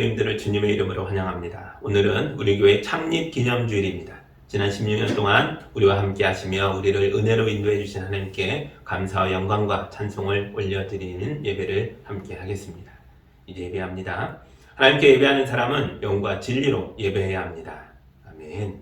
성도님들을 주님의 이름으로 환영합니다. 오늘은 우리 교회 창립 기념주일입니다. 지난 16년 동안 우리와 함께 하시며 우리를 은혜로 인도해 주신 하나님께 감사와 영광과 찬송을 올려드리는 예배를 함께 하겠습니다. 이제 예배합니다. 하나님께 예배하는 사람은 영과 진리로 예배해야 합니다. 아멘.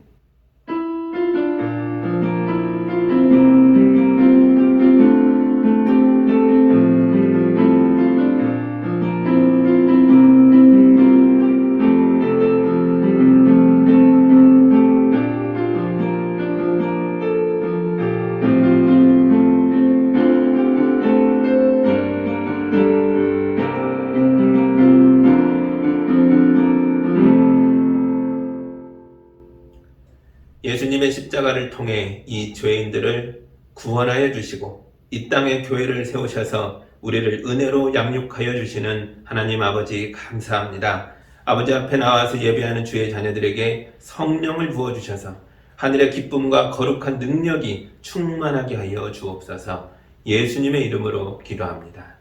예수님의 십자가를 통해 이 죄인들을 구원하여 주시고 이 땅에 교회를 세우셔서 우리를 은혜로 양육하여 주시는 하나님 아버지 감사합니다. 아버지 앞에 나와서 예배하는 주의 자녀들에게 성령을 부어주셔서 하늘의 기쁨과 거룩한 능력이 충만하게 하여 주옵소서. 예수님의 이름으로 기도합니다.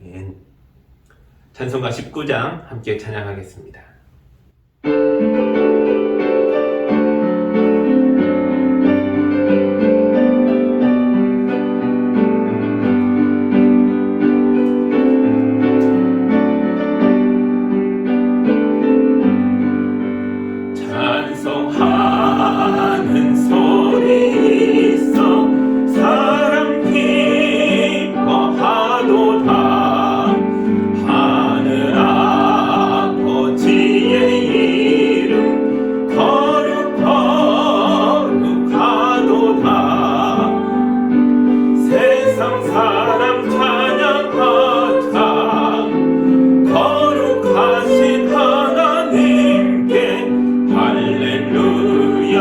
아멘. 찬송가 19장 함께 찬양하겠습니다. 찬송하는 소리 있어 사랑 기뻐하도다. 하늘 아버지의 이름 거룩하도다. 세상 사람 찬양하자. 거룩하신 하나님께 할렐루야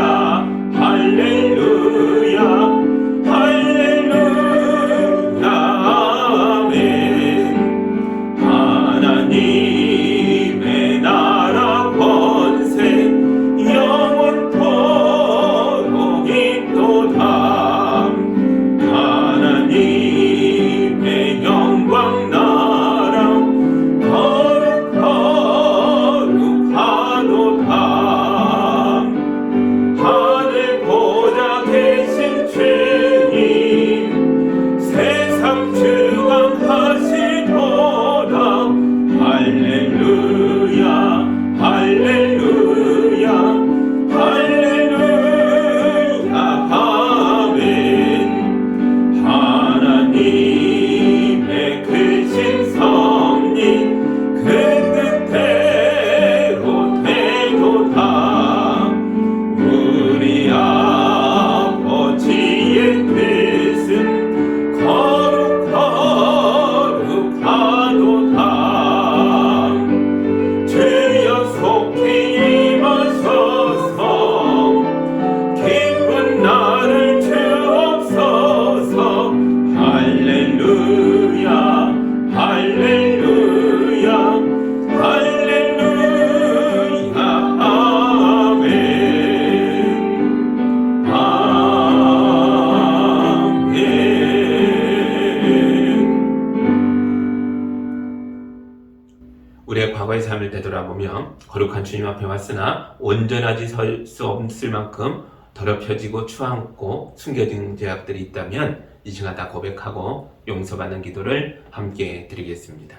할렐루야 할렐루야 아멘. 하나님의 나라 권세 영원토록 있도다. 하나님의 영광 나라 거룩하도다. 하늘 보좌 계신 주님 세상 주관하시도다. 할렐루야 할렐루야 할렐루야 아멘. 하나님의 크신 섭리 그 뜻대로 되도다. 우리 아버지의 뜻은 거룩하도다. 주여 속히 임하소서. 기쁜 나를 주옵소서. 할렐루야 할렐루야 할렐루야 아멘. 아멘. 우리의 과거의 삶을 되돌아보며 거룩한 주님 앞에 왔으나 온전하지 설 수 없을 만큼 더럽혀지고 추앙고 숨겨진 죄악들이 있다면 이 시간 다 고백하고 용서받는 기도를 함께 드리겠습니다.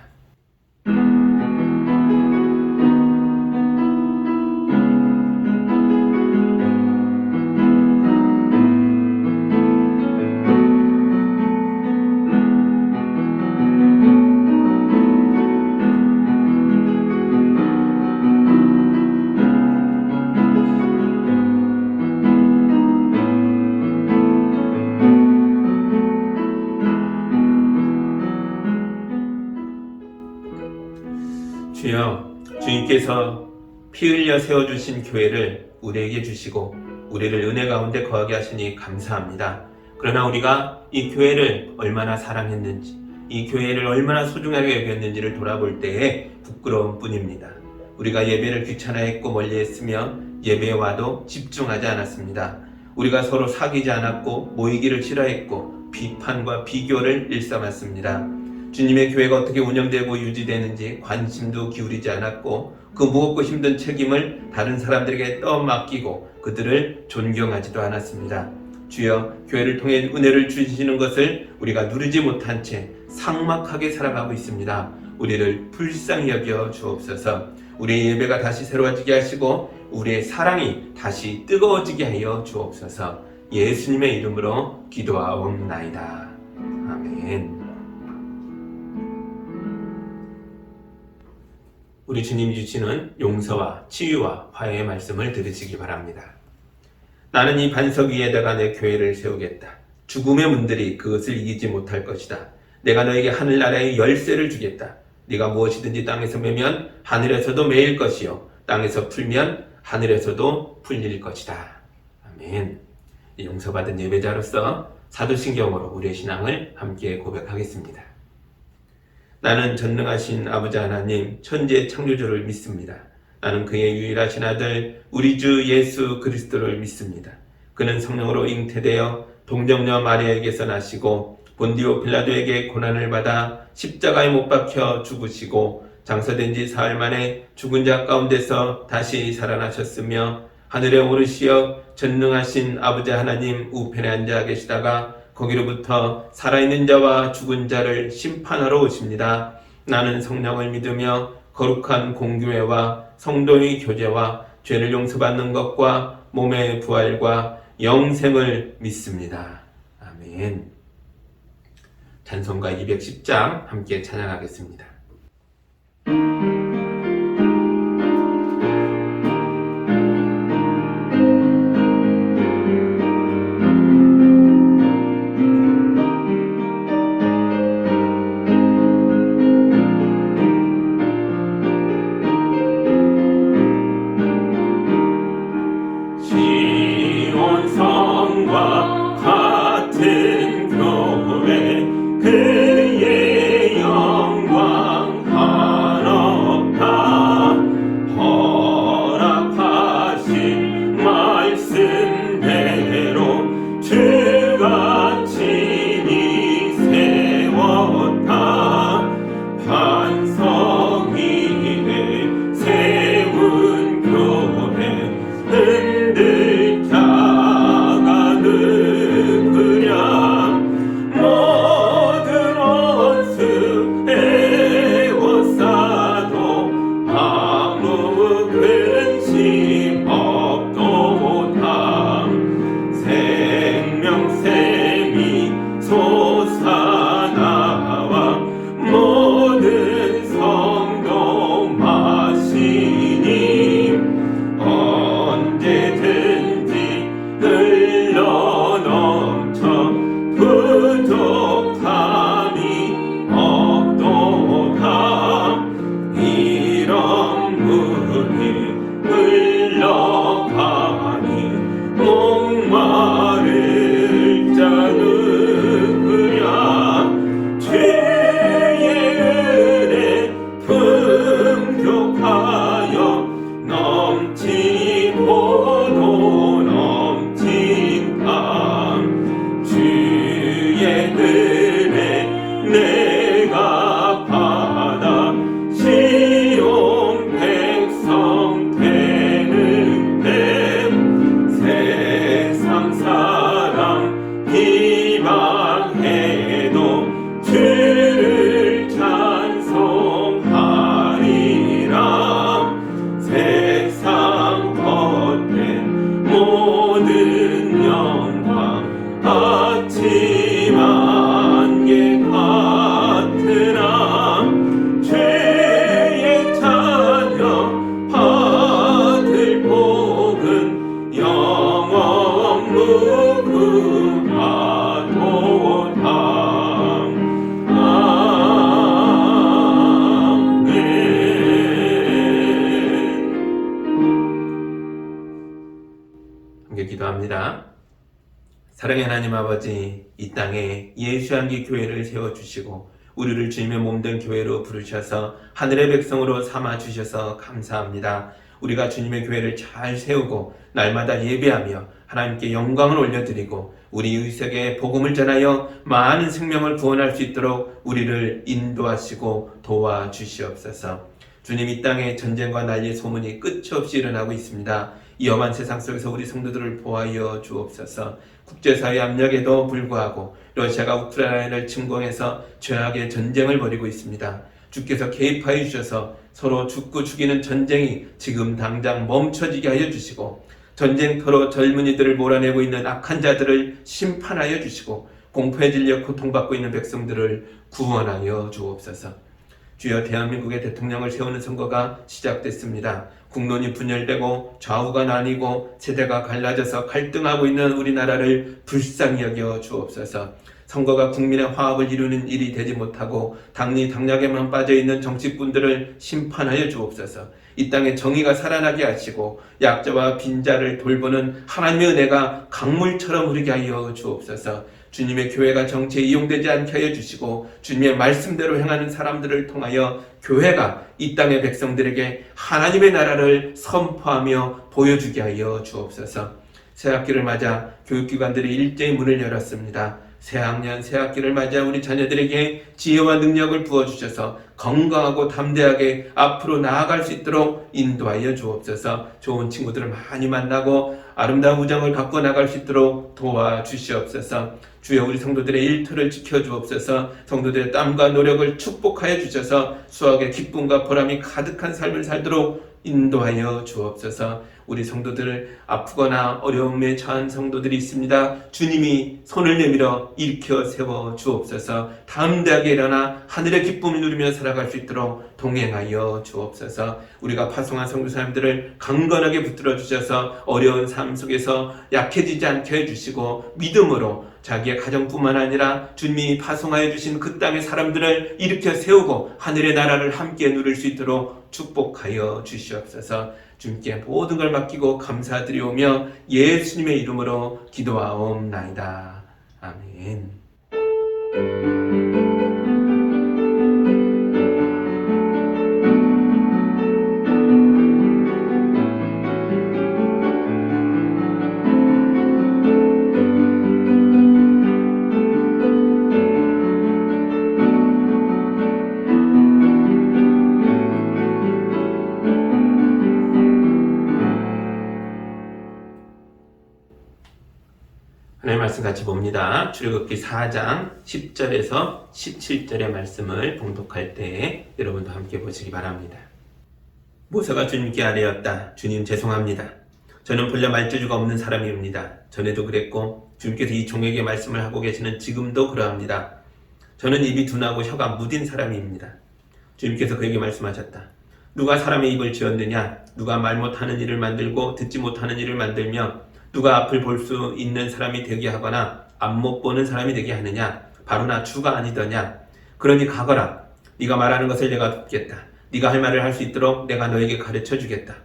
주여, 주님께서 피 흘려 세워주신 교회를 우리에게 주시고 우리를 은혜 가운데 거하게 하시니 감사합니다. 그러나 우리가 이 교회를 얼마나 사랑했는지, 이 교회를 얼마나 소중하게 여겼는지를 돌아볼 때에 부끄러운 뿐입니다. 우리가 예배를 귀찮아했고 멀리했으며 예배에 와도 집중하지 않았습니다. 우리가 서로 사귀지 않았고 모이기를 싫어했고 비판과 비교를 일삼았습니다. 주님의 교회가 어떻게 운영되고 유지되는지 관심도 기울이지 않았고 그 무겁고 힘든 책임을 다른 사람들에게 떠맡기고 그들을 존경하지도 않았습니다. 주여, 교회를 통해 은혜를 주시는 것을 우리가 누리지 못한 채 삭막하게 살아가고 있습니다. 우리를 불쌍히 여겨 주옵소서. 우리의 예배가 다시 새로워지게 하시고 우리의 사랑이 다시 뜨거워지게 하여 주옵소서. 예수님의 이름으로 기도하옵나이다. 아멘. 우리 주님이 주시는 용서와 치유와 화해의 말씀을 들으시기 바랍니다. 나는 이 반석 위에다가 내 교회를 세우겠다. 죽음의 문들이 그것을 이기지 못할 것이다. 내가 너에게 하늘나라의 열쇠를 주겠다. 네가 무엇이든지 땅에서 매면 하늘에서도 매일 것이요 땅에서 풀면 하늘에서도 풀릴 것이다. 아멘. 용서받은 예배자로서 사도신경으로 우리의 신앙을 함께 고백하겠습니다. 나는 전능하신 아버지 하나님 천지의 창조주를 믿습니다. 나는 그의 유일하신 아들 우리 주 예수 그리스도를 믿습니다. 그는 성령으로 잉태되어 동정녀 마리아에게서 나시고 본디오 빌라도에게 고난을 받아 십자가에 못 박혀 죽으시고 장사된 지 사흘 만에 죽은 자 가운데서 다시 살아나셨으며 하늘에 오르시어 전능하신 아버지 하나님 우편에 앉아 계시다가 거기로부터 살아있는 자와 죽은 자를 심판하러 오십니다. 나는 성령을 믿으며 거룩한 공교회와 성도의 교제와 죄를 용서받는 것과 몸의 부활과 영생을 믿습니다. 아멘. 찬송가 210장 함께 찬양하겠습니다. 기도합니다. 사랑의 하나님 아버지, 이 땅에 예수 향기 교회를 세워주시고 우리를 주님의 몸된 교회로 부르셔서 하늘의 백성으로 삼아주셔서 감사합니다. 우리가 주님의 교회를 잘 세우고 날마다 예배하며 하나님께 영광을 올려드리고 우리 의색에 복음을 전하여 많은 생명을 구원할 수 있도록 우리를 인도하시고 도와주시옵소서. 주님, 이 땅에 전쟁과 난리의 소문이 끝이 없이 일어나고 있습니다. 이 험한 세상 속에서 우리 성도들을 보호하여 주옵소서. 국제사회 압력에도 불구하고 러시아가 우크라이나를 침공해서 죄악의 전쟁을 벌이고 있습니다. 주께서 개입하여 주셔서 서로 죽고 죽이는 전쟁이 지금 당장 멈춰지게 하여 주시고 전쟁터로 젊은이들을 몰아내고 있는 악한 자들을 심판하여 주시고 공포에 질려 고통받고 있는 백성들을 구원하여 주옵소서. 주여, 대한민국의 대통령을 세우는 선거가 시작됐습니다. 국론이 분열되고 좌우가 나뉘고 세대가 갈라져서 갈등하고 있는 우리나라를 불쌍히 여겨 주옵소서. 선거가 국민의 화합을 이루는 일이 되지 못하고 당리당략에만 빠져있는 정치꾼들을 심판하여 주옵소서. 이 땅에 정의가 살아나게 하시고 약자와 빈자를 돌보는 하나님의 은혜가 강물처럼 흐르게 하여 주옵소서. 주님의 교회가 정치에 이용되지 않게 하여 주시고 주님의 말씀대로 행하는 사람들을 통하여 교회가 이 땅의 백성들에게 하나님의 나라를 선포하며 보여주게 하여 주옵소서. 새학기를 맞아 교육기관들이 일제히 문을 열었습니다. 새학년 새학기를 맞아 우리 자녀들에게 지혜와 능력을 부어주셔서 건강하고 담대하게 앞으로 나아갈 수 있도록 인도하여 주옵소서. 좋은 친구들을 많이 만나고 아름다운 우정을 갖고 나갈 수 있도록 도와주시옵소서. 주여, 우리 성도들의 일터를 지켜주옵소서. 성도들의 땀과 노력을 축복하여 주셔서 수학의 기쁨과 보람이 가득한 삶을 살도록 인도하여 주옵소서. 우리 성도들, 아프거나 어려움에 처한 성도들이 있습니다. 주님이 손을 내밀어 일으켜 세워 주옵소서. 담대하게 일어나 하늘의 기쁨을 누리며 살아갈 수 있도록 동행하여 주옵소서. 우리가 파송한 선교사님들을 강건하게 붙들어 주셔서 어려운 삶 속에서 약해지지 않게 해주시고 믿음으로 자기의 가정뿐만 아니라 주님이 파송하여 주신 그 땅의 사람들을 일으켜 세우고 하늘의 나라를 함께 누릴 수 있도록 축복하여 주시옵소서. 주님께 모든 걸 맡기고 감사드리오며 예수님의 이름으로 기도하옵나이다. 아멘. 하나님의 말씀 같이 봅니다. 출애굽기 4장 10절에서 17절의 말씀을 봉독할 때 여러분도 함께 보시기 바랍니다. 모세가 주님께 아뢰었다. 주님, 죄송합니다. 저는 본래 말재주가 없는 사람입니다. 전에도 그랬고 주님께서 이 종에게 말씀을 하고 계시는 지금도 그러합니다. 저는 입이 둔하고 혀가 무딘 사람입니다. 주님께서 그에게 말씀하셨다. 누가 사람의 입을 지었느냐? 누가 말 못하는 일을 만들고 듣지 못하는 일을 만들며 누가 앞을 볼 수 있는 사람이 되게 하거나 앞 못 보는 사람이 되게 하느냐? 바로 나 주가 아니더냐? 그러니 가거라. 네가 말하는 것을 내가 돕겠다. 네가 할 말을 할 수 있도록 내가 너에게 가르쳐 주겠다.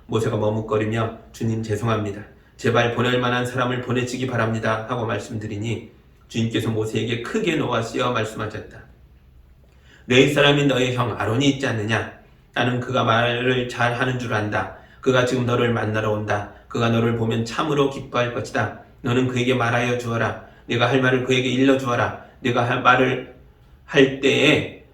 모세가 머뭇거리며 주님, 죄송합니다. 제발 보낼 만한 사람을 보내시기 바랍니다 하고 말씀드리니 주님께서 모세에게 크게 노하시어 말씀하셨다. 내 사람인 너의 형 아론이 있지 않느냐? 나는 그가 말을 잘 하는 줄 안다. 그가 지금 너를 만나러 온다. 그가 너를 보면 참으로 기뻐할 것이다. 너는 그에게 말하여 주어라. 네가 할 말을 그에게 일러 주어라. 네가 말을 할 때에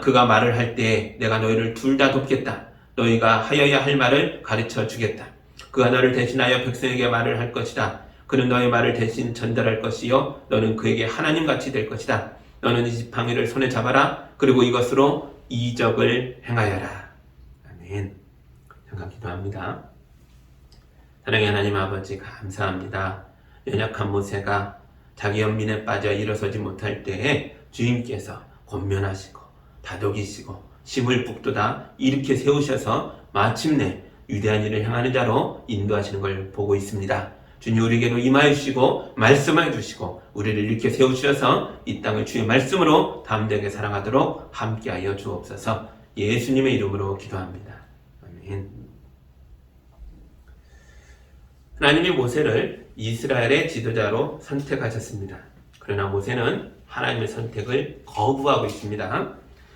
그가 말을 할 때에 내가 너희를 둘 다 돕겠다. 너희가 하여야 할 말을 가르쳐 주겠다. 그가 너를 대신하여 백성에게 말을 할 것이다. 그는 너의 말을 대신 전달할 것이요 너는 그에게 하나님같이 될 것이다. 너는 이 지팡이를 손에 잡아라. 그리고 이것으로 이적을 행하여라. 아멘. 잠깐 기도합니다. 사랑의 하나님 아버지, 감사합니다. 연약한 모세가 자기 연민에 빠져 일어서지 못할 때에 주님께서 권면하시고 다독이시고 심을 북돋아 일으켜 세우셔서 마침내 위대한 일을 행하는 자로 인도하시는 걸 보고 있습니다. 주님, 우리에게도 임하여 주시고 말씀하여 주시고 우리를 일으켜 세우셔서 이 땅을 주의 말씀으로 담대하게 사랑하도록 함께하여 주옵소서. 예수님의 이름으로 기도합니다. 아멘. 하나님이 모세를 이스라엘의 지도자로 선택하셨습니다. 그러나 모세는 하나님의 선택을 거부하고 있습니다.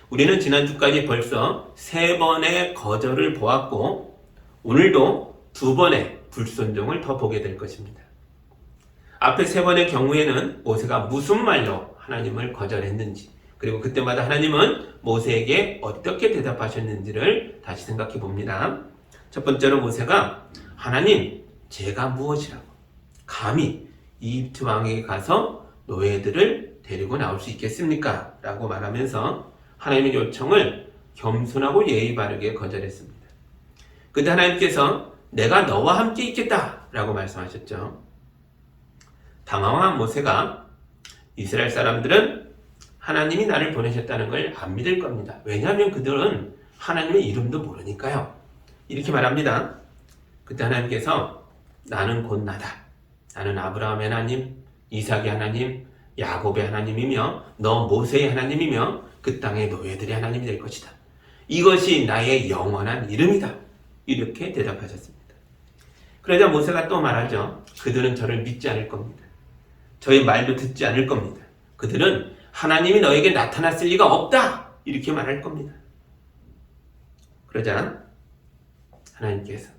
우리는 지난주까지 벌써 3번의 거절을 보았고 오늘도 2번의 불순종을 더 보게 될 것입니다. 앞에 3번의 경우에는 모세가 무슨 말로 하나님을 거절했는지, 그리고 그때마다 하나님은 모세에게 어떻게 대답하셨는지를 다시 생각해 봅니다. 첫 번째로 모세가 하나님, 제가 무엇이라고 감히 이집트 왕에게 가서 노예들을 데리고 나올 수 있겠습니까? 라고 말하면서 하나님의 요청을 겸손하고 예의 바르게 거절했습니다. 그때 하나님께서 내가 너와 함께 있겠다 라고 말씀하셨죠. 당황한 모세가 이스라엘 사람들은 하나님이 나를 보내셨다는 걸 안 믿을 겁니다. 왜냐하면 그들은 하나님의 이름도 모르니까요. 이렇게 말합니다. 그때 하나님께서 나는 곧 나다. 나는 아브라함의 하나님, 이삭의 하나님, 야곱의 하나님이며 너 모세의 하나님이며 그 땅의 노예들의 하나님이 될 것이다. 이것이 나의 영원한 이름이다. 이렇게 대답하셨습니다. 그러자 모세가 또 말하죠. 그들은 저를 믿지 않을 겁니다. 저의 말도 듣지 않을 겁니다. 그들은 하나님이 너에게 나타났을 리가 없다. 이렇게 말할 겁니다. 그러자 하나님께서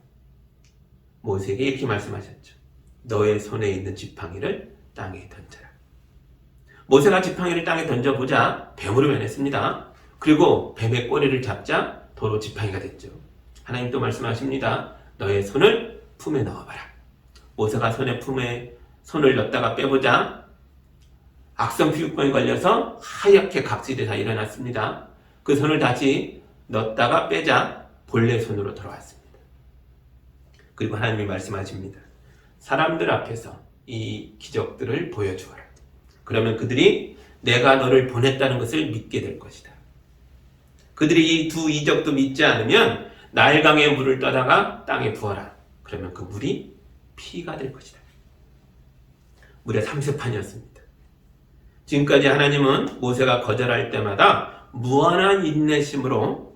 모세에게 이렇게 말씀하셨죠. 너의 손에 있는 지팡이를 땅에 던져라. 모세가 지팡이를 땅에 던져보자 뱀으로 변했습니다. 그리고 뱀의 꼬리를 잡자 도로 지팡이가 됐죠. 하나님 또 말씀하십니다. 너의 손을 품에 넣어봐라. 모세가 품에 손을 넣었다가 빼보자 악성 피부병에 걸려서 하얗게 각질이 다 일어났습니다. 그 손을 다시 넣었다가 빼자 본래 손으로 돌아왔습니다. 그리고 하나님이 말씀하십니다. 사람들 앞에서 이 기적들을 보여주어라. 그러면 그들이 내가 너를 보냈다는 것을 믿게 될 것이다. 그들이 이 2 이적도 믿지 않으면 나일강에 물을 떠다가 땅에 부어라. 그러면 그 물이 피가 될 것이다. 물의 3세판이었습니다. 지금까지 하나님은 모세가 거절할 때마다 무한한 인내심으로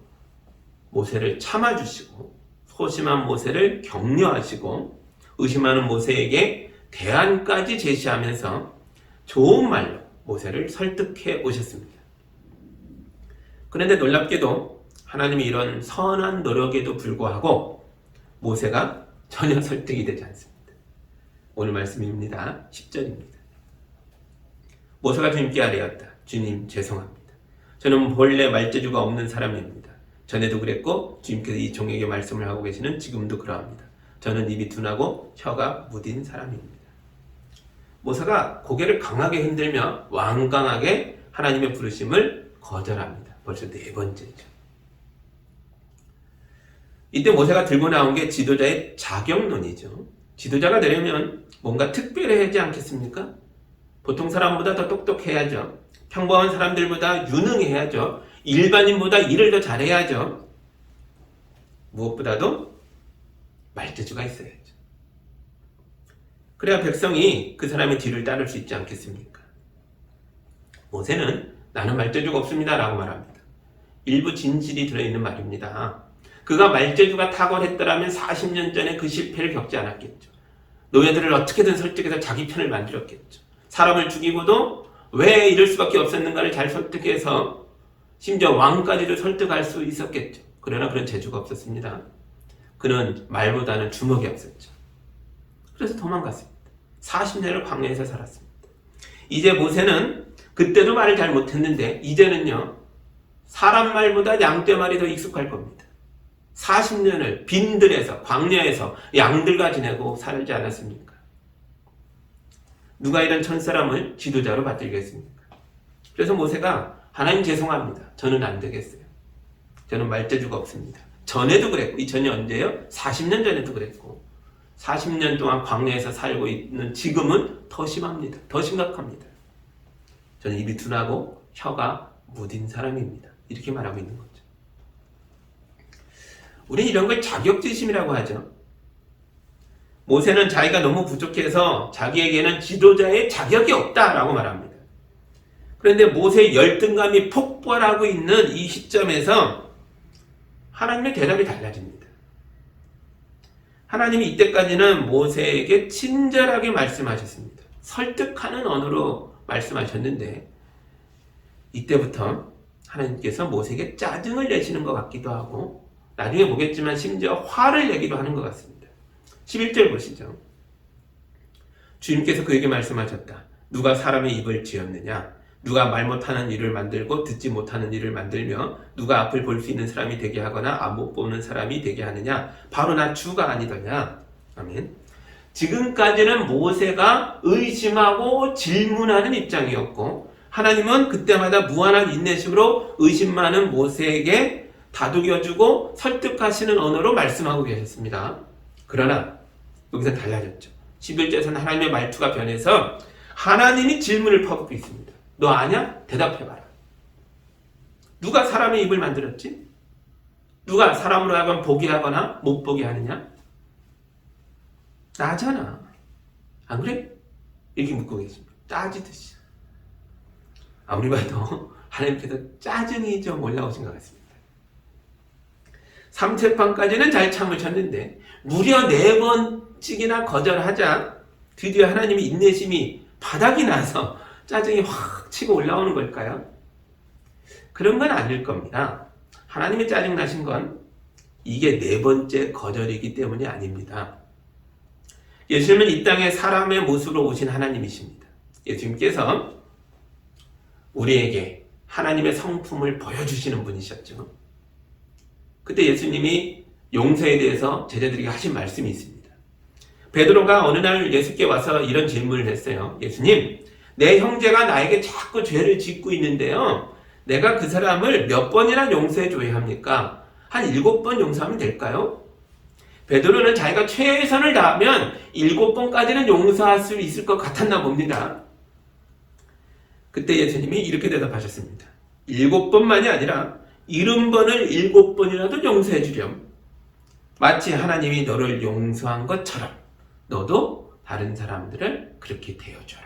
모세를 참아주시고 소심한 모세를 격려하시고 의심하는 모세에게 대안까지 제시하면서 좋은 말로 모세를 설득해 오셨습니다. 그런데 놀랍게도 하나님이 이런 선한 노력에도 불구하고 모세가 전혀 설득이 되지 않습니다. 오늘 말씀입니다. 10절입니다. 모세가 주님께 아뢰었다. 주님 죄송합니다. 저는 본래 말재주가 없는 사람입니다. 전에도 그랬고 주님께서 이 종에게 말씀을 하고 계시는 지금도 그러합니다. 저는 입이 둔하고 혀가 무딘 사람입니다. 모세가 고개를 강하게 흔들며 완강하게 하나님의 부르심을 거절합니다. 벌써 4번째죠. 이때 모세가 들고 나온 게 지도자의 자격론이죠. 지도자가 되려면 뭔가 특별해야지 않겠습니까? 보통 사람보다 더 똑똑해야죠. 평범한 사람들보다 유능해야죠. 일반인보다 일을 더 잘해야죠. 무엇보다도 말재주가 있어야죠. 그래야 백성이 그 사람의 뒤를 따를 수 있지 않겠습니까? 모세는 나는 말재주가 없습니다 라고 말합니다. 일부 진실이 들어있는 말입니다. 그가 말재주가 탁월했더라면 40년 전에 그 실패를 겪지 않았겠죠. 노예들을 어떻게든 설득해서 자기 편을 만들었겠죠. 사람을 죽이고도 왜 이럴 수밖에 없었는가를 잘 설득해서 심지어 왕까지도 설득할 수 있었겠죠. 그러나 그런 재주가 없었습니다. 그는 말보다는 주먹이 없었죠. 그래서 도망갔습니다. 40년을 광야에서 살았습니다. 이제 모세는 그때도 말을 잘 못했는데 이제는요 사람 말보다 양떼 말이 더 익숙할 겁니다. 40년을 빈들에서 광야에서 양들과 지내고 살지 않았습니까? 누가 이런 천사람을 지도자로 받들겠습니까? 그래서 모세가 하나님 죄송합니다. 저는 안 되겠어요. 저는 말재주가 없습니다. 전에도 그랬고, 이 전이 언제예요? 40년 전에도 그랬고 40년 동안 광야에서 살고 있는 지금은 더 심합니다. 더 심각합니다. 저는 입이 둔하고 혀가 무딘 사람입니다. 이렇게 말하고 있는 거죠. 우리는 이런 걸 자격지심이라고 하죠. 모세는 자기가 너무 부족해서 자기에게는 지도자의 자격이 없다라고 말합니다. 그런데 모세의 열등감이 폭발하고 있는 이 시점에서 하나님의 대답이 달라집니다. 하나님이 이때까지는 모세에게 친절하게 말씀하셨습니다. 설득하는 언어로 말씀하셨는데 이때부터 하나님께서 모세에게 짜증을 내시는 것 같기도 하고 나중에 보겠지만 심지어 화를 내기도 하는 것 같습니다. 11절 보시죠. 주님께서 그에게 말씀하셨다. 누가 사람의 입을 지었느냐? 누가 말 못하는 일을 만들고 듣지 못하는 일을 만들며 누가 앞을 볼 수 있는 사람이 되게 하거나 앞 못 보는 사람이 되게 하느냐? 바로 나 주가 아니더냐? 아멘. 지금까지는 모세가 의심하고 질문하는 입장이었고 하나님은 그때마다 무한한 인내심으로 의심 많은 모세에게 다독여주고 설득하시는 언어로 말씀하고 계셨습니다. 그러나 여기서 달라졌죠. 11절에서는 하나님의 말투가 변해서 하나님이 질문을 퍼붓고 있습니다. 너 아냐? 대답해봐라. 누가 사람의 입을 만들었지? 누가 사람으로 하여금 보게 하거나 못 보게 하느냐? 나잖아. 안 그래? 이렇게 묻고 계십니다. 따지듯이. 아무리 봐도 하나님께서 짜증이 좀 올라오신 것 같습니다. 3세판까지는 잘 참으셨는데 무려 4번씩이나 거절하자 드디어 하나님의 인내심이 바닥이 나서 짜증이 확 치고 올라오는 걸까요? 그런 건 아닐 겁니다. 하나님의 짜증 나신 건 이게 4번째 거절이기 때문이 아닙니다. 예수님은 이 땅에 사람의 모습으로 오신 하나님이십니다. 예수님께서 우리에게 하나님의 성품을 보여주시는 분이셨죠. 그때 예수님이 용서에 대해서 제자들에게 하신 말씀이 있습니다. 베드로가 어느 날 예수께 와서 이런 질문을 했어요. 예수님, 내 형제가 나에게 자꾸 죄를 짓고 있는데요. 내가 그 사람을 몇 번이나 용서해 줘야 합니까? 한 7번 용서하면 될까요? 베드로는 자기가 최선을 다하면 7번까지는 용서할 수 있을 것 같았나 봅니다. 그때 예수님이 이렇게 대답하셨습니다. 7번만이 아니라 70번을 7번이라도 용서해 주렴. 마치 하나님이 너를 용서한 것처럼 너도 다른 사람들을 그렇게 대해줘라.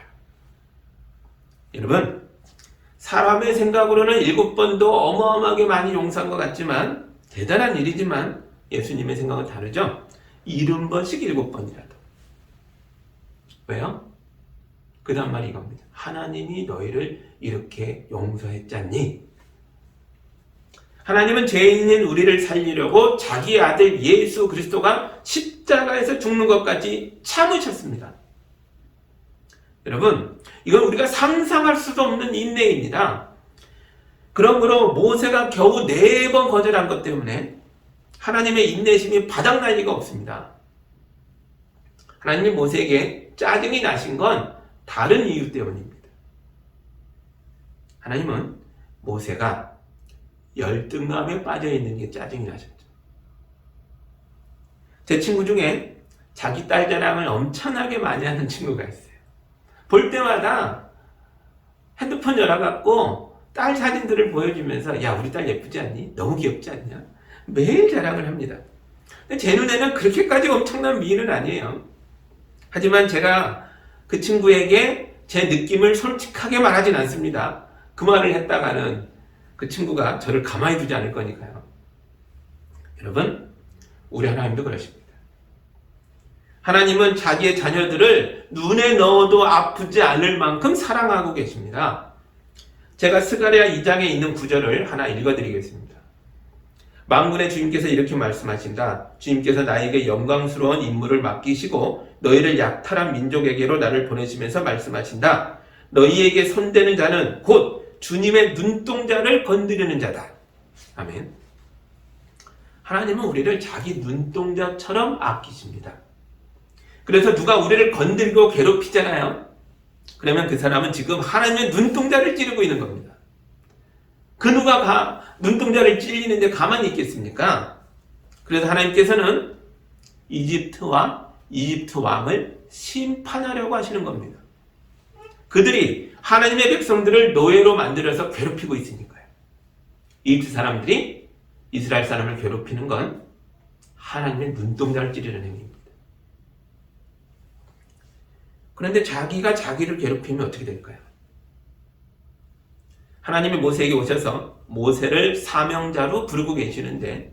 여러분, 사람의 생각으로는 7번도 어마어마하게 많이 용서한 것 같지만 대단한 일이지만 예수님의 생각은 다르죠. 70번씩 7번이라도. 왜요? 그 다음 말이 이겁니다. 하나님이 너희를 이렇게 용서했잖니. 하나님은 죄인인 우리를 살리려고 자기의 아들 예수 그리스도가 십자가에서 죽는 것까지 참으셨습니다. 여러분, 이건 우리가 상상할 수도 없는 인내입니다. 그러므로 모세가 겨우 4번 거절한 것 때문에 하나님의 인내심이 바닥날 리가 없습니다. 하나님이 모세에게 짜증이 나신 건 다른 이유 때문입니다. 하나님은 모세가 열등감에 빠져있는 게 짜증이 나셨죠. 제 친구 중에 자기 딸 자랑을 엄청나게 많이 하는 친구가 있어요. 볼 때마다 핸드폰 열어갖고 딸 사진들을 보여주면서 야, 우리 딸 예쁘지 않니? 너무 귀엽지 않냐? 매일 자랑을 합니다. 근데 제 눈에는 그렇게까지 엄청난 미인은 아니에요. 하지만 제가 그 친구에게 제 느낌을 솔직하게 말하진 않습니다. 그 말을 했다가는 그 친구가 저를 가만히 두지 않을 거니까요. 여러분, 우리 하나님도 그러십니다. 하나님은 자기의 자녀들을 눈에 넣어도 아프지 않을 만큼 사랑하고 계십니다. 제가 스가랴 2장에 있는 구절을 하나 읽어드리겠습니다. 만군의 주님께서 이렇게 말씀하신다. 주님께서 나에게 영광스러운 임무를 맡기시고 너희를 약탈한 민족에게로 나를 보내시면서 말씀하신다. 너희에게 손대는 자는 곧 주님의 눈동자를 건드리는 자다. 아멘. 하나님은 우리를 자기 눈동자처럼 아끼십니다. 그래서 누가 우리를 건드리고 괴롭히잖아요. 그러면 그 사람은 지금 하나님의 눈동자를 찌르고 있는 겁니다. 그 누가 눈동자를 찔리는데 가만히 있겠습니까? 그래서 하나님께서는 이집트와 이집트 왕을 심판하려고 하시는 겁니다. 그들이 하나님의 백성들을 노예로 만들어서 괴롭히고 있으니까요. 이집트 사람들이 이스라엘 사람을 괴롭히는 건 하나님의 눈동자를 찌르는 행위입니다. 그런데 자기가 자기를 괴롭히면 어떻게 될까요? 하나님이 모세에게 오셔서 모세를 사명자로 부르고 계시는데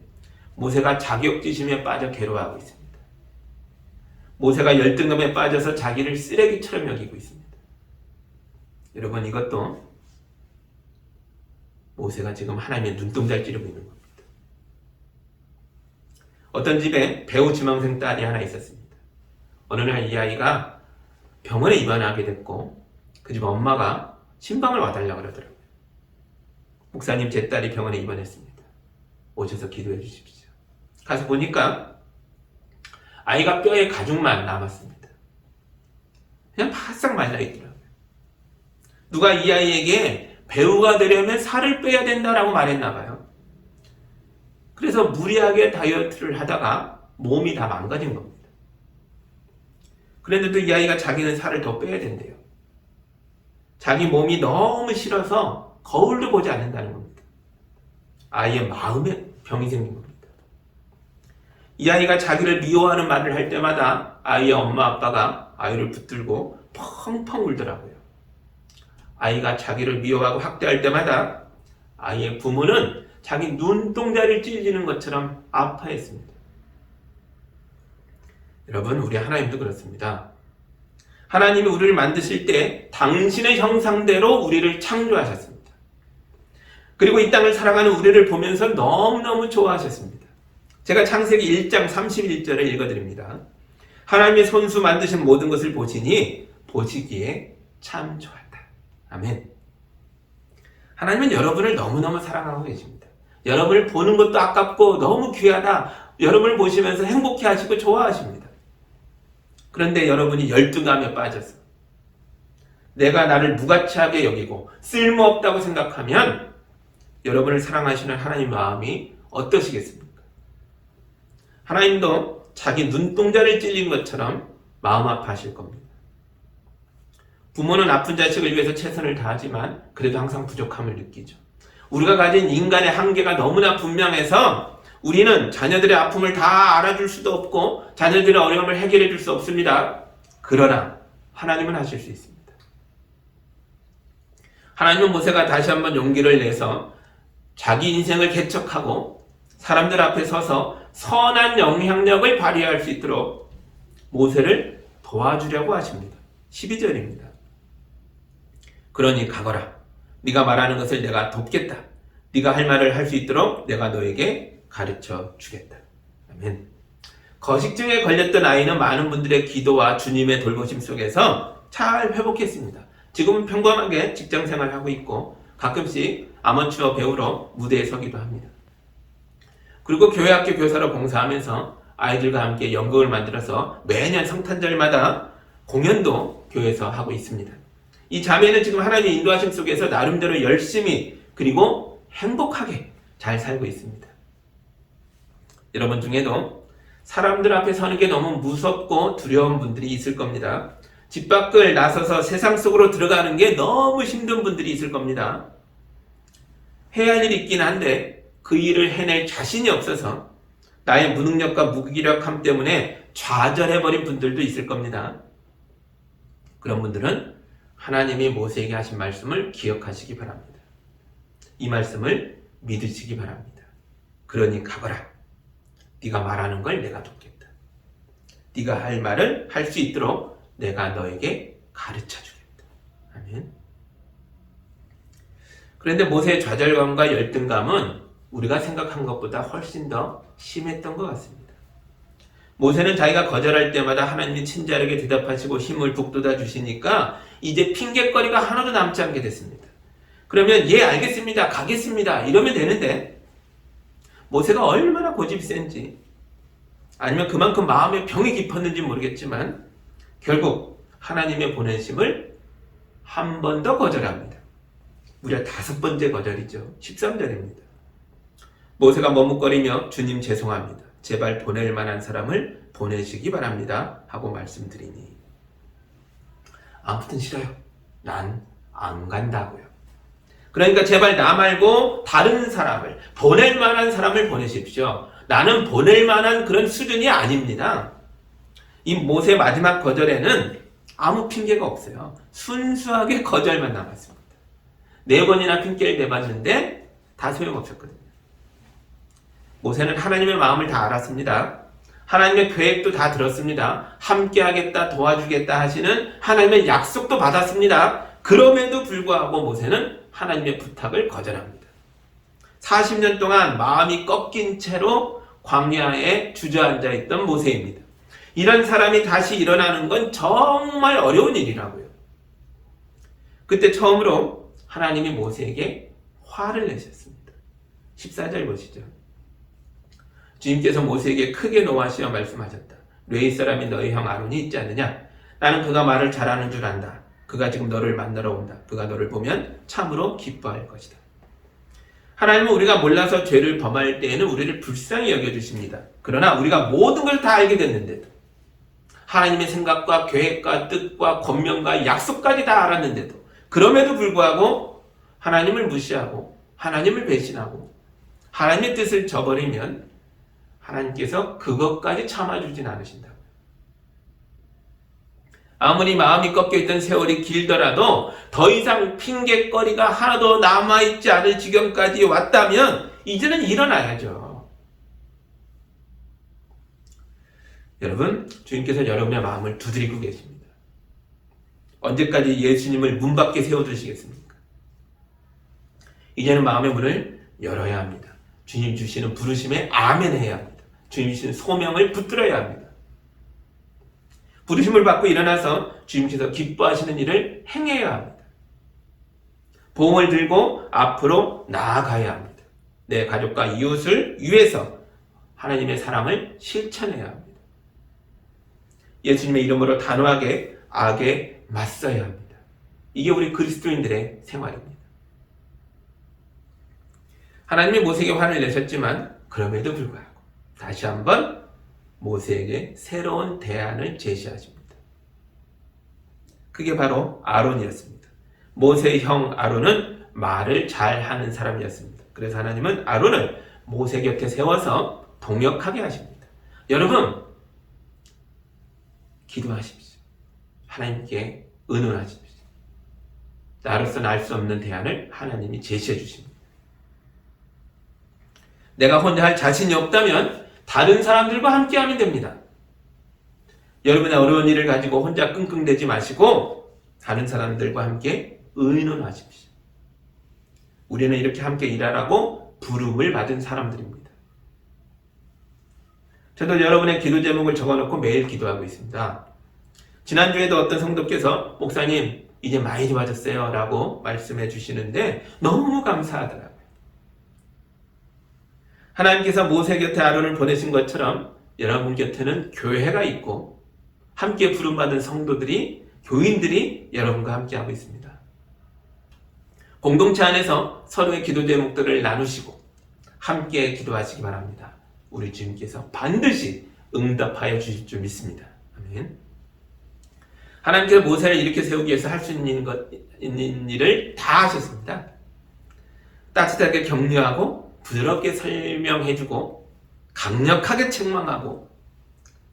모세가 자격지심에 빠져 괴로워하고 있습니다. 모세가 열등감에 빠져서 자기를 쓰레기처럼 여기고 있습니다. 여러분, 이것도 모세가 지금 하나님의 눈동자를 찌르고 있는 겁니다. 어떤 집에 배우 지망생 딸이 하나 있었습니다. 어느 날 이 아이가 병원에 입원하게 됐고 그 집 엄마가 신방을 와달라고 그러더라고요. 목사님, 제 딸이 병원에 입원했습니다. 오셔서 기도해 주십시오. 가서 보니까 아이가 뼈에 가죽만 남았습니다. 그냥 바싹 말라있더라고요. 누가 이 아이에게 배우가 되려면 살을 빼야 된다라고 말했나 봐요. 그래서 무리하게 다이어트를 하다가 몸이 다 망가진 겁니다. 그런데도 이 아이가 자기는 살을 더 빼야 된대요. 자기 몸이 너무 싫어서 거울도 보지 않는다는 겁니다. 아이의 마음에 병이 생긴 겁니다. 이 아이가 자기를 미워하는 말을 할 때마다 아이의 엄마 아빠가 아이를 붙들고 펑펑 울더라고요. 아이가 자기를 미워하고 학대할 때마다 아이의 부모는 자기 눈동자를 찢어지는 것처럼 아파했습니다. 여러분, 우리 하나님도 그렇습니다. 하나님이 우리를 만드실 때 당신의 형상대로 우리를 창조하셨습니다. 그리고 이 땅을 살아가는 우리를 보면서 너무너무 좋아하셨습니다. 제가 창세기 1장 31절을 읽어드립니다. 하나님의 손수 만드신 모든 것을 보시니 보시기에 참 좋았다. 아멘. 하나님은 여러분을 너무너무 사랑하고 계십니다. 여러분을 보는 것도 아깝고 너무 귀하다. 여러분을 보시면서 행복해 하시고 좋아하십니다. 그런데 여러분이 열등감에 빠져서 내가 나를 무가치하게 여기고 쓸모없다고 생각하면 여러분을 사랑하시는 하나님 마음이 어떠시겠습니까? 하나님도 자기 눈동자를 찔린 것처럼 마음 아파하실 겁니다. 부모는 아픈 자식을 위해서 최선을 다하지만 그래도 항상 부족함을 느끼죠. 우리가 가진 인간의 한계가 너무나 분명해서 우리는 자녀들의 아픔을 다 알아줄 수도 없고 자녀들의 어려움을 해결해 줄 수 없습니다. 그러나 하나님은 하실 수 있습니다. 하나님은 모세가 다시 한번 용기를 내서 자기 인생을 개척하고 사람들 앞에 서서 선한 영향력을 발휘할 수 있도록 모세를 도와주려고 하십니다. 12절입니다. 그러니 가거라. 네가 말하는 것을 내가 돕겠다. 네가 할 말을 할 수 있도록 내가 너에게 가르쳐 주겠다. 아멘. 거식증에 걸렸던 아이는 많은 분들의 기도와 주님의 돌보심 속에서 잘 회복했습니다. 지금은 평범하게 직장생활을 하고 있고 가끔씩 아마추어 배우로 무대에 서기도 합니다. 그리고 교회학교 교사로 봉사하면서 아이들과 함께 연극을 만들어서 매년 성탄절마다 공연도 교회에서 하고 있습니다. 이 자매는 지금 하나님의 인도하심 속에서 나름대로 열심히 그리고 행복하게 잘 살고 있습니다. 여러분 중에도 사람들 앞에 서는 게 너무 무섭고 두려운 분들이 있을 겁니다. 집 밖을 나서서 세상 속으로 들어가는 게 너무 힘든 분들이 있을 겁니다. 해야 할 일이 있긴 한데 그 일을 해낼 자신이 없어서 나의 무능력과 무기력함 때문에 좌절해버린 분들도 있을 겁니다. 그런 분들은 하나님이 모세에게 하신 말씀을 기억하시기 바랍니다. 이 말씀을 믿으시기 바랍니다. 그러니 가거라. 네가 말하는 걸 내가 돕겠다. 네가 할 말을 할 수 있도록 내가 너에게 가르쳐 주겠다. 아멘. 그런데 모세의 좌절감과 열등감은 우리가 생각한 것보다 훨씬 더 심했던 것 같습니다. 모세는 자기가 거절할 때마다 하나님이 친절하게 대답하시고 힘을 북돋아 주시니까 이제 핑계거리가 하나도 남지 않게 됐습니다. 그러면 예 알겠습니다. 가겠습니다. 이러면 되는데 모세가 얼마나 고집이 센지 아니면 그만큼 마음에 병이 깊었는지 모르겠지만 결국 하나님의 보내심을 한 번 더 거절합니다. 무려 5번째 거절이죠. 13절입니다. 모세가 머뭇거리며 주님 죄송합니다. 제발 보낼 만한 사람을 보내시기 바랍니다. 하고 말씀드리니 아무튼 싫어요. 난 안 간다고요. 그러니까 제발 나 말고 다른 사람을 보낼 만한 사람을 보내십시오. 나는 보낼 만한 그런 수준이 아닙니다. 이 모세 마지막 거절에는 아무 핑계가 없어요. 순수하게 거절만 남았습니다. 4번이나 핑계를 내봤는데 다 소용없었거든요. 모세는 하나님의 마음을 다 알았습니다. 하나님의 계획도 다 들었습니다. 함께 하겠다, 도와주겠다 하시는 하나님의 약속도 받았습니다. 그럼에도 불구하고 모세는 하나님의 부탁을 거절합니다. 40년 동안 마음이 꺾인 채로 광야에 주저앉아 있던 모세입니다. 이런 사람이 다시 일어나는 건 정말 어려운 일이라고요. 그때 처음으로 하나님이 모세에게 화를 내셨습니다. 14절 보시죠. 주님께서 모세에게 크게 노하시어 말씀하셨다. 레위 사람이 너희 형 아론이 있지 않느냐? 나는 그가 말을 잘하는 줄 안다. 그가 지금 너를 만나러 온다. 그가 너를 보면 참으로 기뻐할 것이다. 하나님은 우리가 몰라서 죄를 범할 때에는 우리를 불쌍히 여겨주십니다. 그러나 우리가 모든 걸 다 알게 됐는데도, 하나님의 생각과 계획과 뜻과 권면과 약속까지 다 알았는데도, 그럼에도 불구하고 하나님을 무시하고 하나님을 배신하고 하나님의 뜻을 저버리면 하나님께서 그것까지 참아주진 않으신다고요. 아무리 마음이 꺾여있던 세월이 길더라도 더 이상 핑계거리가 하나도 남아있지 않을 지경까지 왔다면 이제는 일어나야죠. 여러분, 주님께서 여러분의 마음을 두드리고 계십니다. 언제까지 예수님을 문 밖에 세워두시겠습니까? 이제는 마음의 문을 열어야 합니다. 주님 주시는 부르심에 아멘 해야 합니다. 주님 주시는 소명을 붙들어야 합니다. 부르심을 받고 일어나서 주님께서 기뻐하시는 일을 행해야 합니다. 봉을 들고 앞으로 나아가야 합니다. 내 가족과 이웃을 위해서 하나님의 사랑을 실천해야 합니다. 예수님의 이름으로 단호하게 악에 맞서야 합니다. 이게 우리 그리스도인들의 생활입니다. 하나님이 모세에게 화를 내셨지만 그럼에도 불구하고 다시 한번 모세에게 새로운 대안을 제시하십니다. 그게 바로 아론이었습니다. 모세의 형 아론은 말을 잘하는 사람이었습니다. 그래서 하나님은 아론을 모세 곁에 세워서 동역하게 하십니다. 여러분, 기도하십시오. 하나님께 의논하십시오. 나로서는 알 수 없는 대안을 하나님이 제시해 주십니다. 내가 혼자 할 자신이 없다면 다른 사람들과 함께 하면 됩니다. 여러분의 어려운 일을 가지고 혼자 끙끙대지 마시고 다른 사람들과 함께 의논하십시오. 우리는 이렇게 함께 일하라고 부름을 받은 사람들입니다. 저도 여러분의 기도 제목을 적어놓고 매일 기도하고 있습니다. 지난주에도 어떤 성도께서 목사님 이제 많이 좋아졌어요 라고 말씀해 주시는데 너무 감사하더라고요. 하나님께서 모세 곁에 아론을 보내신 것처럼 여러분 곁에는 교회가 있고 함께 부름받은 성도들이, 교인들이 여러분과 함께하고 있습니다. 공동체 안에서 서로의 기도 제목들을 나누시고 함께 기도하시기 바랍니다. 우리 주님께서 반드시 응답하여 주실 줄 믿습니다. 아멘. 하나님께서 모세를 이렇게 세우기 위해서 할 수 있는 일을 다 하셨습니다. 따뜻하게 격려하고 부드럽게 설명해주고 강력하게 책망하고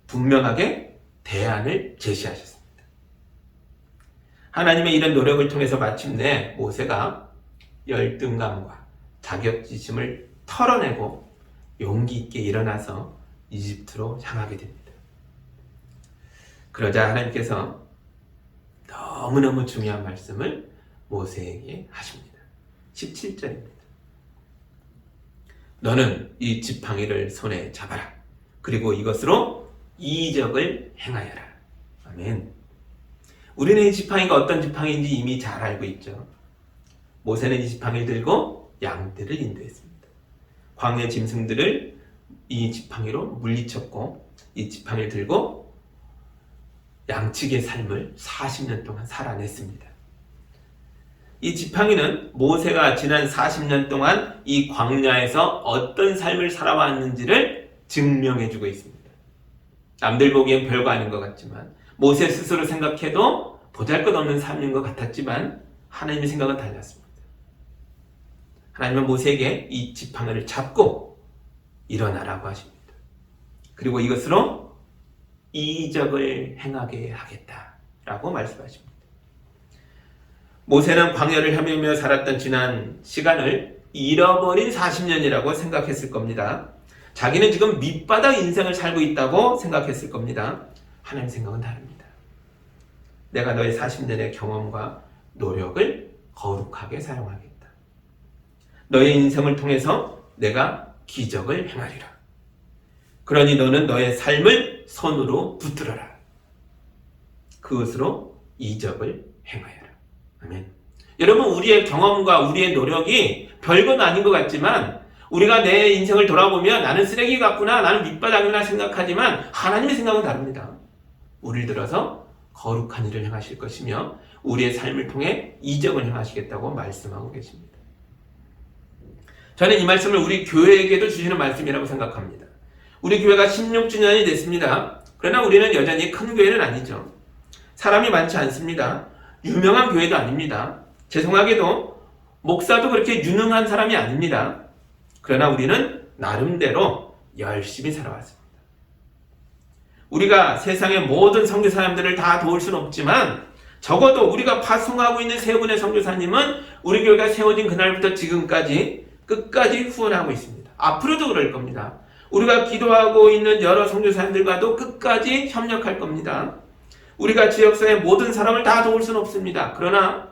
분명하게 대안을 제시하셨습니다. 하나님의 이런 노력을 통해서 마침내 모세가 열등감과 자격지심을 털어내고 용기 있게 일어나서 이집트로 향하게 됩니다. 그러자 하나님께서 너무너무 중요한 말씀을 모세에게 하십니다. 17절입니다. 너는 이 지팡이를 손에 잡아라. 그리고 이것으로 이적을 행하여라. 아멘. 우리는 이 지팡이가 어떤 지팡이인지 이미 잘 알고 있죠. 모세는 이 지팡이를 들고 양들을 인도했습니다. 광야 짐승들을 이 지팡이로 물리쳤고 이 지팡이를 들고 양측의 삶을 40년 동안 살아냈습니다. 이 지팡이는 모세가 지난 40년 동안 이 광야에서 어떤 삶을 살아왔는지를 증명해주고 있습니다. 남들 보기엔 별거 아닌 것 같지만 모세 스스로 생각해도 보잘것없는 삶인 것 같았지만 하나님의 생각은 달랐습니다. 하나님은 모세에게 이 지팡이를 잡고 일어나라고 하십니다. 그리고 이것으로 이적을 행하게 하겠다라고 말씀하십니다. 모세는 광야를 헤매며 살았던 지난 시간을 잃어버린 40년이라고 생각했을 겁니다. 자기는 지금 밑바닥 인생을 살고 있다고 생각했을 겁니다. 하나님 생각은 다릅니다. 내가 너의 40년의 경험과 노력을 거룩하게 사용하겠다. 너의 인생을 통해서 내가 기적을 행하리라. 그러니 너는 너의 삶을 손으로 붙들어라. 그것으로 이적을 행하여라. 아멘. 여러분, 우리의 경험과 우리의 노력이 별건 아닌 것 같지만 우리가 내 인생을 돌아보면 나는 쓰레기 같구나, 나는 밑바닥이구나 생각하지만 하나님의 생각은 다릅니다. 우리를 들어서 거룩한 일을 행하실 것이며 우리의 삶을 통해 이적을 행하시겠다고 말씀하고 계십니다. 저는 이 말씀을 우리 교회에게도 주시는 말씀이라고 생각합니다. 우리 교회가 16주년이 됐습니다. 그러나 우리는 여전히 큰 교회는 아니죠. 사람이 많지 않습니다. 유명한 교회도 아닙니다. 죄송하게도 목사도 그렇게 유능한 사람이 아닙니다. 그러나 우리는 나름대로 열심히 살아왔습니다. 우리가 세상의 모든 선교사님들을 다 도울 수는 없지만 적어도 우리가 파송하고 있는 세 분의 선교사님은 우리 교회가 세워진 그날부터 지금까지 끝까지 후원하고 있습니다. 앞으로도 그럴 겁니다. 우리가 기도하고 있는 여러 선교사님들과도 끝까지 협력할 겁니다. 우리가 지역사회의 모든 사람을 다 도울 수는 없습니다. 그러나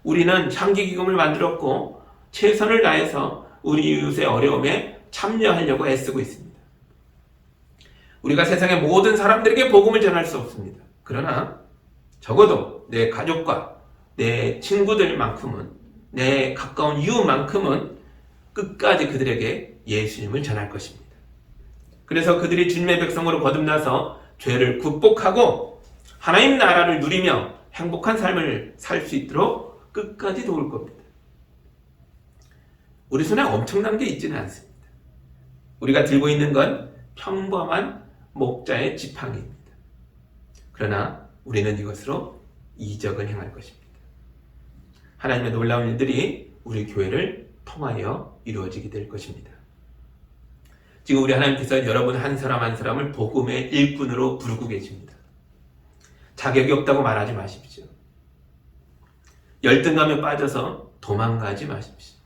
우리는 향기기금을 만들었고 최선을 다해서 우리 이웃의 어려움에 참여하려고 애쓰고 있습니다. 우리가 세상의 모든 사람들에게 복음을 전할 수 없습니다. 그러나 적어도 내 가족과 내 친구들만큼은, 내 가까운 이웃만큼은 끝까지 그들에게 예수님을 전할 것입니다. 그래서 그들이 주님의 백성으로 거듭나서 죄를 극복하고 하나님 나라를 누리며 행복한 삶을 살 수 있도록 끝까지 도울 겁니다. 우리 손에 엄청난 게 있지는 않습니다. 우리가 들고 있는 건 평범한 목자의 지팡이입니다. 그러나 우리는 이것으로 이적을 행할 것입니다. 하나님의 놀라운 일들이 우리 교회를 통하여 이루어지게 될 것입니다. 지금 우리 하나님께서 여러분 한 사람 한 사람을 복음의 일꾼으로 부르고 계십니다. 자격이 없다고 말하지 마십시오. 열등감에 빠져서 도망가지 마십시오.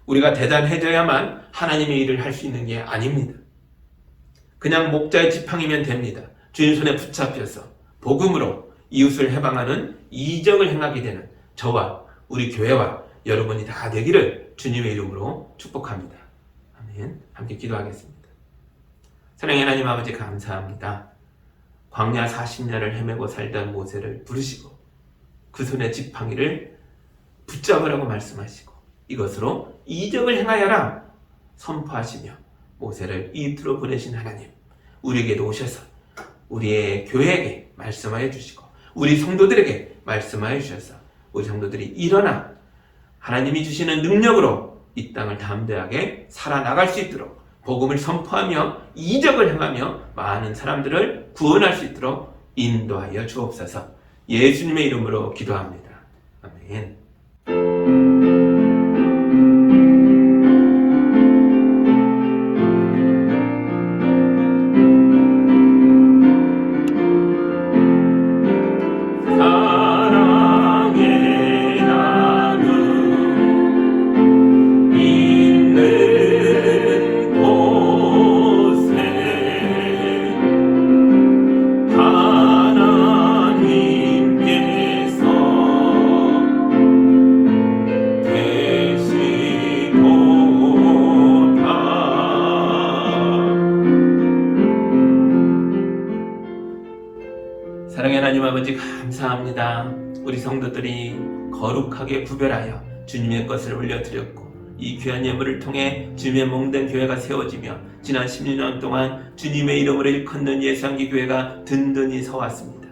우리가 대단해져야만 하나님의 일을 할 수 있는 게 아닙니다. 그냥 목자의 지팡이면 됩니다. 주님 손에 붙잡혀서 복음으로 이웃을 해방하는 이적을 행하게 되는 저와 우리 교회와 여러분이 다 되기를 주님의 이름으로 축복합니다. 아멘. 함께 기도하겠습니다. 사랑의 하나님 아버지 감사합니다. 광야 40년을 헤매고 살던 모세를 부르시고 그 손에 지팡이를 붙잡으라고 말씀하시고 이것으로 이적을 행하여라 선포하시며 모세를 이집트로 보내신 하나님, 우리에게도 오셔서 우리의 교회에게 말씀하여 주시고 우리 성도들에게 말씀하여 주셔서 우리 성도들이 일어나 하나님이 주시는 능력으로 이 땅을 담대하게 살아나갈 수 있도록 복음을 선포하며 이적을 행하며 많은 사람들을 구원할 수 있도록 인도하여 주옵소서. 예수님의 이름으로 기도합니다. 아멘. 사랑의 하나님 아버지 감사합니다. 우리 성도들이 거룩하게 구별하여 주님의 것을 올려드렸고 이 귀한 예물을 통해 주님의 몸된 교회가 세워지며 지난 16년 동안 주님의 이름으로 일컫는 예수향기 교회가 든든히 서왔습니다.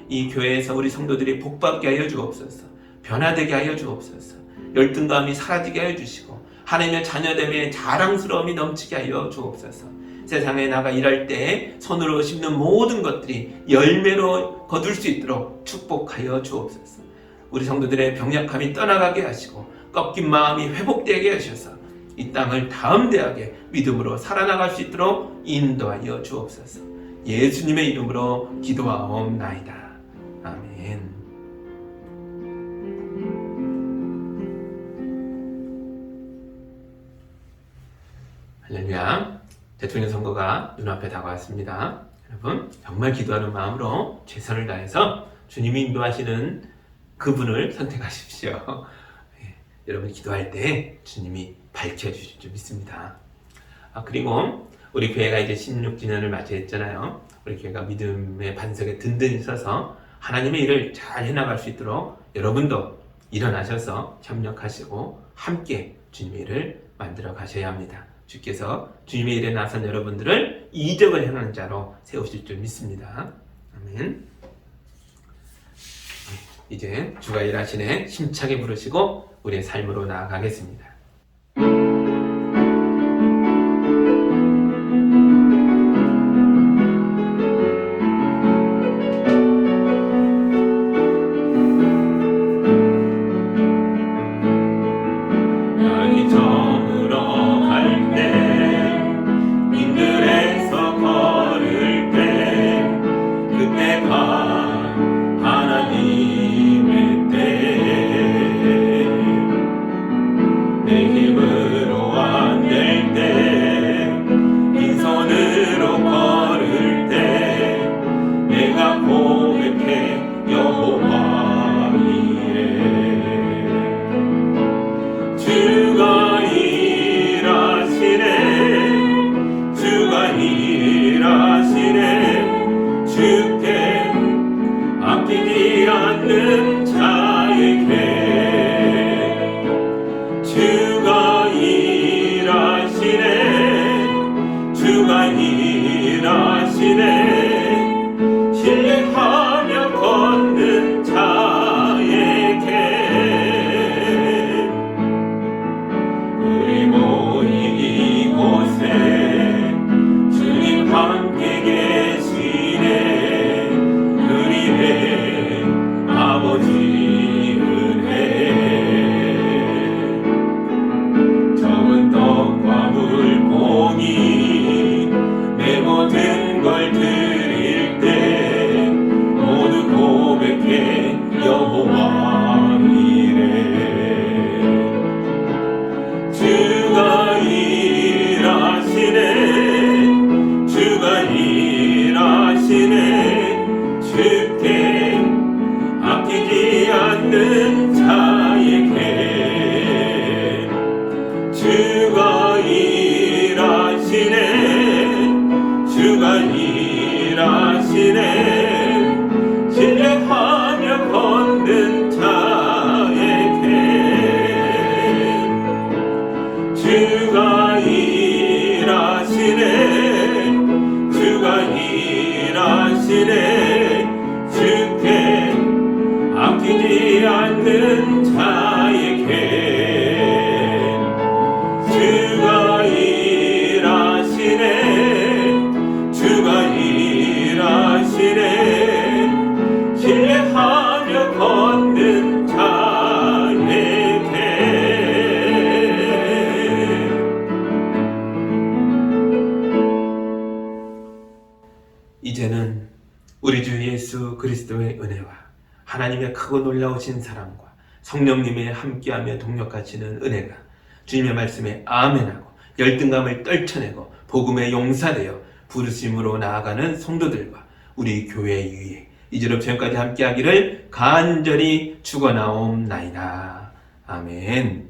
이 교회에서 우리 성도들이 복받게 하여 주옵소서. 변화되게 하여 주옵소서. 열등감이 사라지게 하여 주시고 하나님의 자녀됨의 자랑스러움이 넘치게 하여 주옵소서. 세상에 나가 일할 때 손으로 심는 모든 것들이 열매로 거둘 수 있도록 축복하여 주옵소서. 우리 성도들의 병약함이 떠나가게 하시고 꺾인 마음이 회복되게 하셔서 이 땅을 담대하게 믿음으로 살아나갈 수 있도록 인도하여 주옵소서. 예수님의 이름으로 기도하옵나이다. 아멘. 할렐루야. 대통령 선거가 눈앞에 다가왔습니다. 여러분 정말 기도하는 마음으로 최선을 다해서 주님이 인도하시는 그분을 선택하십시오. 여러분 기도할 때 주님이 밝혀주실 줄 믿습니다. 그리고 우리 교회가 이제 16주년을 맞이했잖아요. 우리 교회가 믿음의 반석에 든든히 서서 하나님의 일을 잘 해나갈 수 있도록 여러분도 일어나셔서 협력하시고 함께 주님의 일을 만들어 가셔야 합니다. 주께서 주님의 일에 나선 여러분들을 이적을 행하는 자로 세우실 줄 믿습니다. 아멘. 이제 주가 일하시네 힘차게 부르시고 우리의 삶으로 나아가겠습니다. 신뢰하며 걷는 자에게 우리 모인 이곳에 주님 함께 계시네. 우리의 아버지 은혜 적은 떡과 물고기 내 모든 걸 드릴 때 모두 고백해 여호와 이래. 주가 일하시네. 주가 일하시네. 주께 아끼지 않는 자에게 주가 일하시네. 주가 일하시네. 신뢰하며 걷는 자에게 주가 일하시네. 주가 일하시네. 주께 아끼지 않는 자에게 주가 일하시네. 주가 일하시네. 신뢰하며 걷는 자에게. 이제는 우리 주 예수 그리스도의 은혜와 하나님의 크고 놀라우신 사랑과 성령님의 함께하며 동력하시는 은혜가 주님의 말씀에 아멘하고 열등감을 떨쳐내고 복음에 용사되어 부르심으로 나아가는 성도들과 우리 교회 위에 이제로 지금까지 함께하기를 간절히 축원하옵나이다. 아멘.